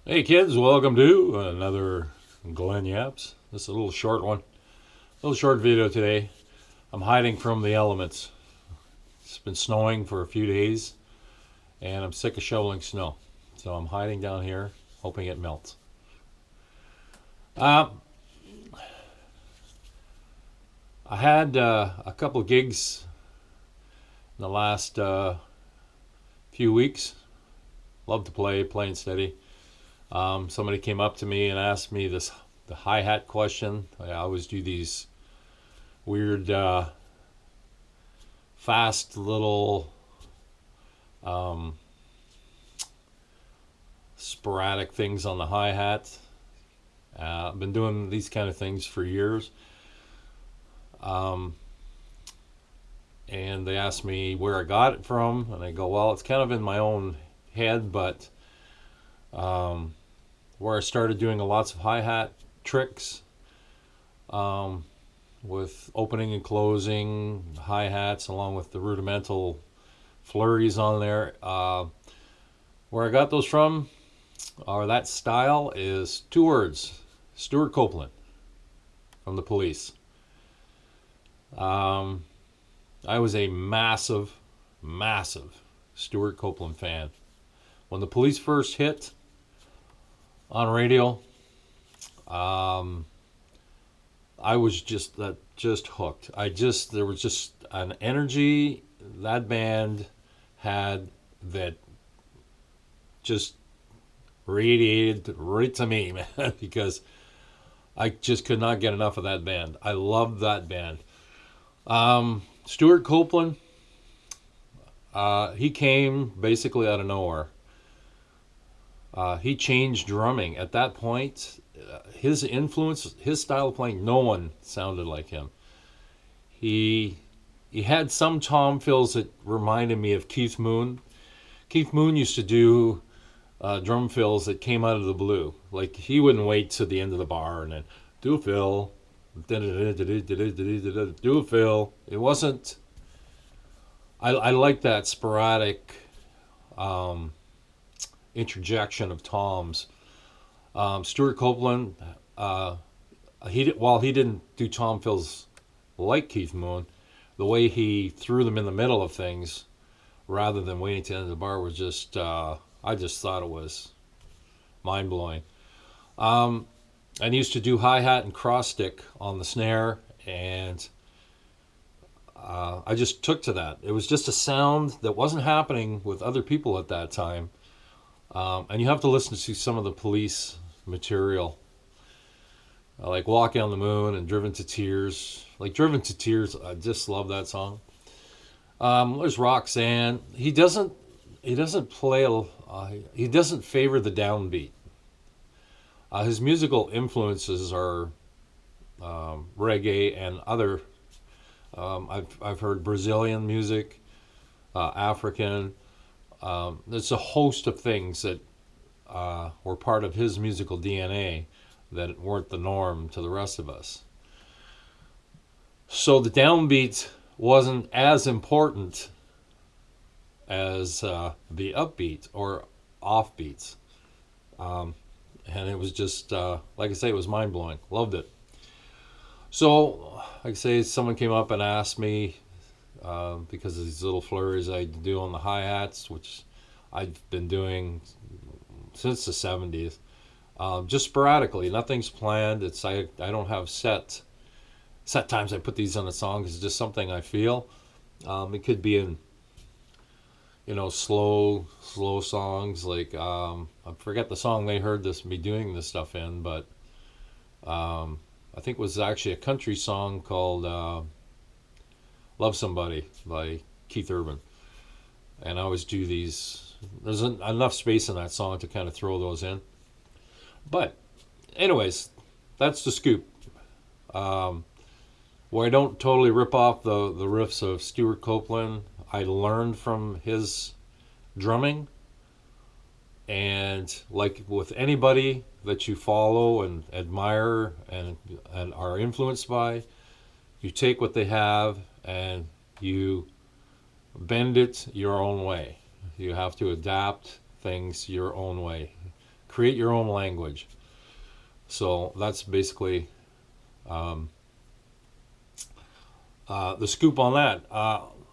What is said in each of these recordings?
Hey kids, welcome to another Glen Yaps. This is a little short one. A little short video today. I'm hiding from the elements. It's been snowing for a few days and I'm sick of shoveling snow. So I'm hiding down here hoping it melts. Uh, I had a couple of gigs in the last few weeks. Love to play, playing steady. Somebody came up to me and asked me the hi-hat question. I always do these weird, fast little sporadic things on the hi-hat. I've been doing these kind of things for years. And they asked me where I got it from, and I go, well, it's kind of in my own head, but where I started doing lots of hi-hat tricks with opening and closing hi-hats along with the rudimental flurries on there. Where I got those from, or that style, is two words: Stewart Copeland from the Police. I was a massive Stewart Copeland fan. When the Police first hit on radio, I was just hooked. There was just an energy that band had that just radiated right to me, man, because I just could not get enough of that band. I loved that band. Stewart Copeland, he came basically out of nowhere. He changed drumming. At that point, his influence, his style of playing, no one sounded like him. He had some tom fills that reminded me of Keith Moon. Keith Moon used to do drum fills that came out of the blue. Like, he wouldn't wait to the end of the bar and then do a fill, do a fill. It wasn't. I like that sporadic interjection of toms. Stewart Copeland, while he didn't do tom fills like Keith Moon, the way he threw them in the middle of things rather than waiting to the end of the bar was just, I just thought it was mind blowing. And he used to do hi-hat and cross stick on the snare, and I just took to that. It was just a sound that wasn't happening with other people at that time. And you have to listen to some of the Police material, like Walking on the Moon and Driven to Tears. Like Driven to Tears, I just love that song. There's Roxanne. He doesn't play. He doesn't favor the downbeat. His musical influences are reggae and other. I've heard Brazilian music, African. There's a host of things that were part of his musical DNA that weren't the norm to the rest of us. So the downbeat wasn't as important as the upbeat or offbeats. And it was just, like I say, it was mind-blowing. Loved it. So, like I say, someone came up and asked me, because of these little flurries I do on the hi-hats, which I've been doing since the 70s, just sporadically. Nothing's planned. I don't have set times I put these on a song. It's just something I feel. It could be in, slow songs, like I forget the song they heard me doing this stuff in, but I think it was actually a country song called Love Somebody by Keith Urban. And I always do these. There's enough space in that song to kind of throw those in. But anyways, that's the scoop. Where I don't totally rip off the riffs of Stewart Copeland. I learned from his drumming. And like with anybody that you follow and admire and are influenced by, you take what they have and you bend it your own way. You have to adapt things your own way. create your own language. So that's basically the scoop on that.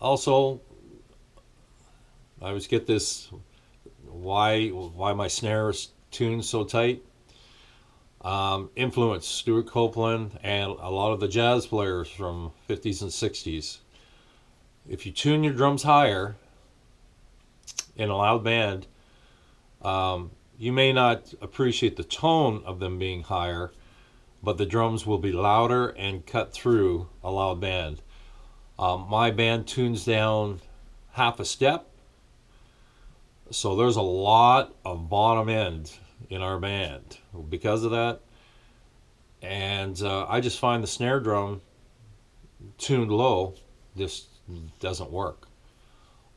Also, I always get this, why my snare is tuned so tight. Influence Stewart Copeland and a lot of the jazz players from 50s and 60s. If you tune your drums higher in a loud band, you may not appreciate the tone of them being higher, but the drums will be louder and cut through a loud band. My band tunes down half a step, so there's a lot of bottom end in our band because of that. And I just find the snare drum tuned low just doesn't work.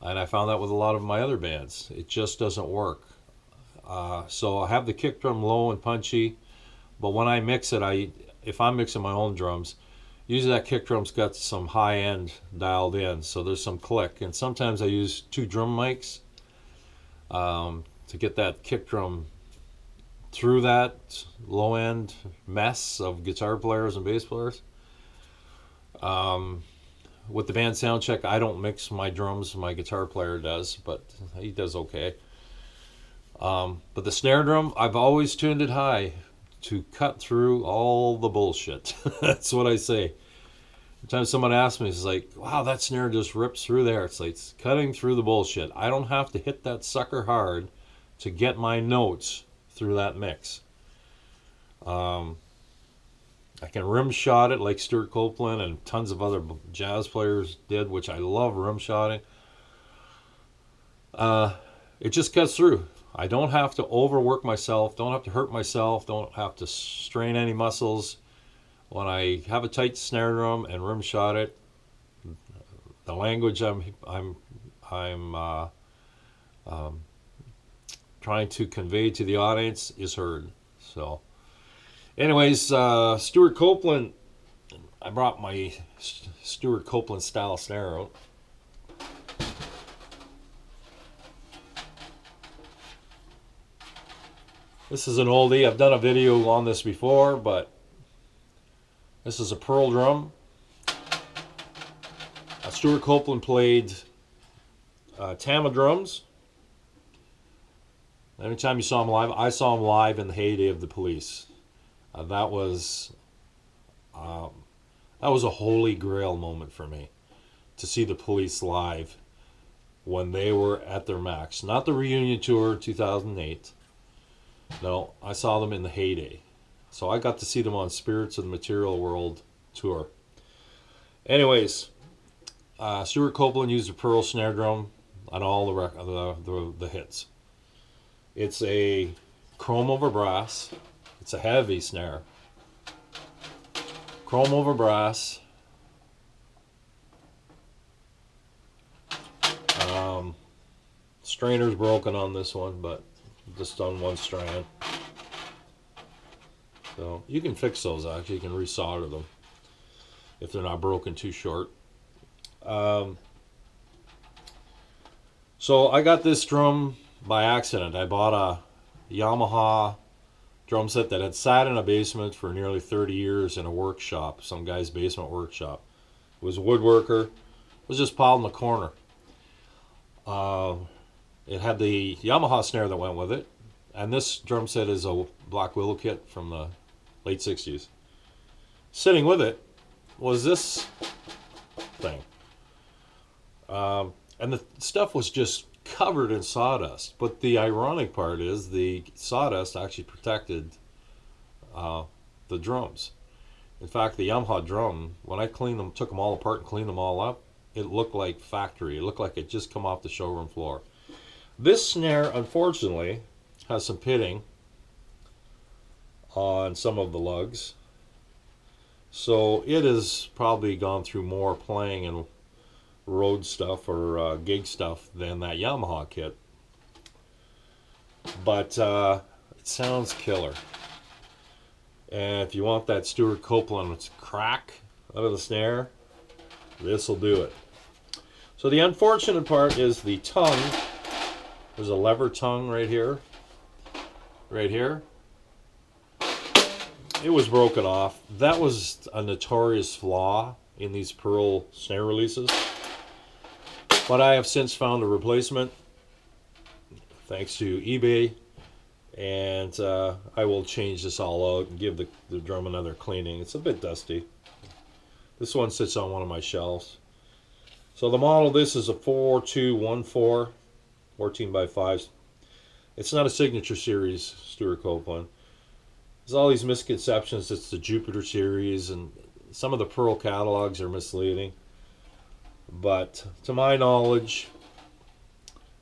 And I found that with a lot of my other bands. It just doesn't work. So I have the kick drum low and punchy, but when I mix it, if I'm mixing my own drums, usually that kick drum's got some high end dialed in, so there's some click. And sometimes I use 2 drum mics to get that kick drum through that low end mess of guitar players and bass players. With the band sound check, I don't mix my drums, my guitar player does, but he does okay. But the snare drum, I've always tuned it high to cut through all the bullshit. That's what I say. Every time someone asks me, it's like, wow, that snare just rips through there. It's like it's cutting through the bullshit. I don't have to hit that sucker hard to get my notes through that mix. I can rim shot it like Stewart Copeland and tons of other jazz players did, which I love rim shotting. It just cuts through. I don't have to overwork myself, don't have to hurt myself, don't have to strain any muscles. When I have a tight snare drum and rim shot it, the language I'm trying to convey to the audience is heard. So, anyways, Stewart Copeland, I brought my Stewart Copeland style snare out. This is an oldie. I've done a video on this before, but this is a pearl drum. Stewart Copeland played Tama drums. Anytime you saw him live, I saw him live in the heyday of the Police. That was a holy grail moment for me, to see the Police live when they were at their max. Not the reunion tour 2008. No, I saw them in the heyday. So I got to see them on Spirits of the Material World tour. Anyways, Stewart Copeland used a pearl snare drum on all the hits. It's a chrome over brass. It's a heavy snare. Chrome over brass. Strainer's broken on this one, but just on one strand. So you can fix those actually. You can resolder them if they're not broken too short. So I got this drum by accident. I bought a Yamaha drum set that had sat in a basement for nearly 30 years in a workshop, some guy's basement workshop. It was a woodworker. It was just piled in the corner. It had the Yamaha snare that went with it, and this drum set is a Black Willow kit from the late 60s. Sitting with it was this thing. And the stuff was just covered in sawdust. But the ironic part is the sawdust actually protected the drums. In fact, the Yamaha drum, when I cleaned them, took them all apart and cleaned them all up, it looked like factory. It looked like it just come off the showroom floor. This snare, unfortunately, has some pitting on some of the lugs. So it has probably gone through more playing and road stuff or gig stuff than that Yamaha kit. But it sounds killer. And if you want that Stewart Copeland crack out of the snare, this will do it. So the unfortunate part is the tongue. There's a lever tongue right here. right here, it was broken off. That was a notorious flaw in these Pearl snare releases. But I have since found a replacement thanks to eBay. And I will change this all out and give the drum another cleaning. It's a bit dusty. This one sits on one of my shelves. So the model, this is a 4214, 14 by 5. It's not a signature series, Stewart Copeland. There's all these misconceptions. It's the Jupiter series, and some of the Pearl catalogs are misleading. But to my knowledge,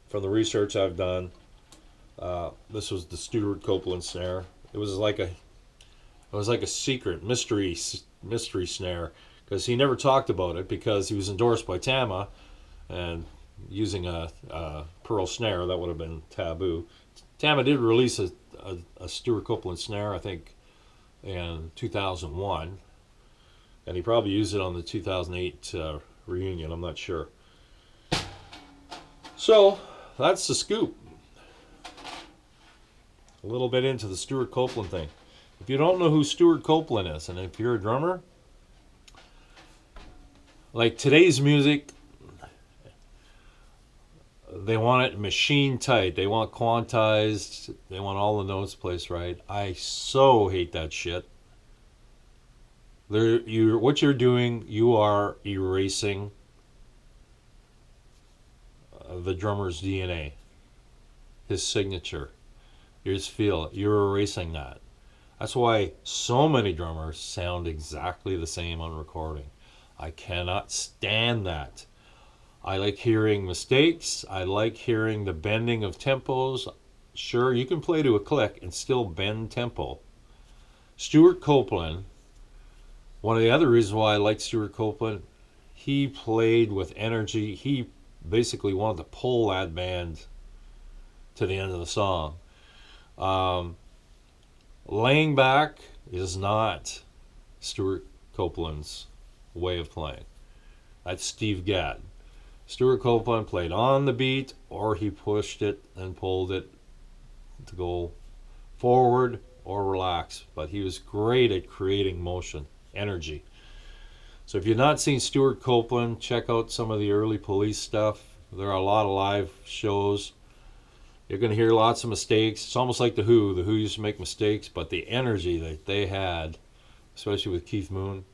from the research I've done, this was the Stewart Copeland snare. It was like a secret mystery snare, because he never talked about it because he was endorsed by Tama, and using a Pearl snare, that would have been taboo. Tama did release a Stewart Copeland snare, I think, in 2001, and he probably used it on the 2008 reunion. I'm not sure. So that's the scoop. A little bit into the Stewart Copeland thing. If you don't know who Stewart Copeland is, and if you're a drummer, like today's music, they want it machine tight. They want quantized. They want all the notes placed right. I so hate that shit. What you're doing, you are erasing the drummer's DNA, his signature, his feel. You're erasing that. That's why so many drummers sound exactly the same on recording. I cannot stand that. I like hearing mistakes. I like hearing the bending of tempos. Sure, you can play to a click and still bend tempo. Stewart Copeland, one of the other reasons why I like Stewart Copeland, he played with energy. He basically wanted to pull that band to the end of the song. Laying back is not Stewart Copeland's way of playing. That's Steve Gadd. Stewart Copeland played on the beat, or he pushed it and pulled it to go forward or relax. But he was great at creating motion, energy. So if you've not seen Stewart Copeland, check out some of the early Police stuff. There are a lot of live shows. You're going to hear lots of mistakes. It's almost like The Who. The Who used to make mistakes, but the energy that they had, especially with Keith Moon,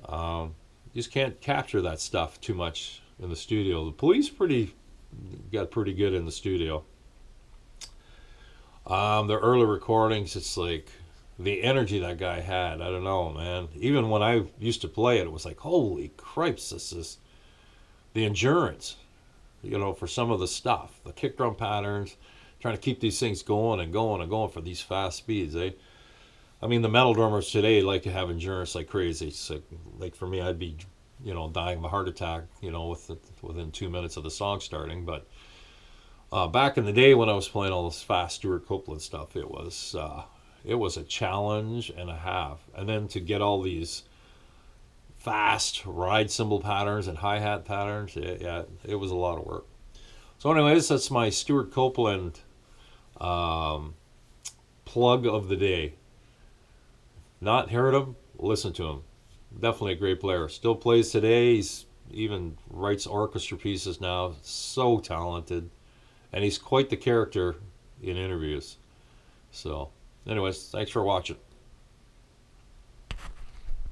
you just can't capture that stuff too much in the studio. The Police got pretty good in the studio. Their early recordings, it's like the energy that guy had. I don't know, man. Even when I used to play it, it was like, holy cripes, this is the endurance, for some of the stuff, the kick drum patterns, trying to keep these things going and going and going for these fast speeds, eh? I mean, the metal drummers today like to have endurance like crazy. So, like for me, I'd be, dying of a heart attack, within 2 minutes of the song starting. But back in the day when I was playing all this fast Stewart Copeland stuff, it was a challenge and a half. And then to get all these fast ride cymbal patterns and hi-hat patterns, it was a lot of work. So anyways, that's my Stewart Copeland plug of the day. Not heard him, listen to him. Definitely a great player. Still plays today. He's even writes orchestra pieces now. So talented. And he's quite the character in interviews. So anyways, thanks for watching.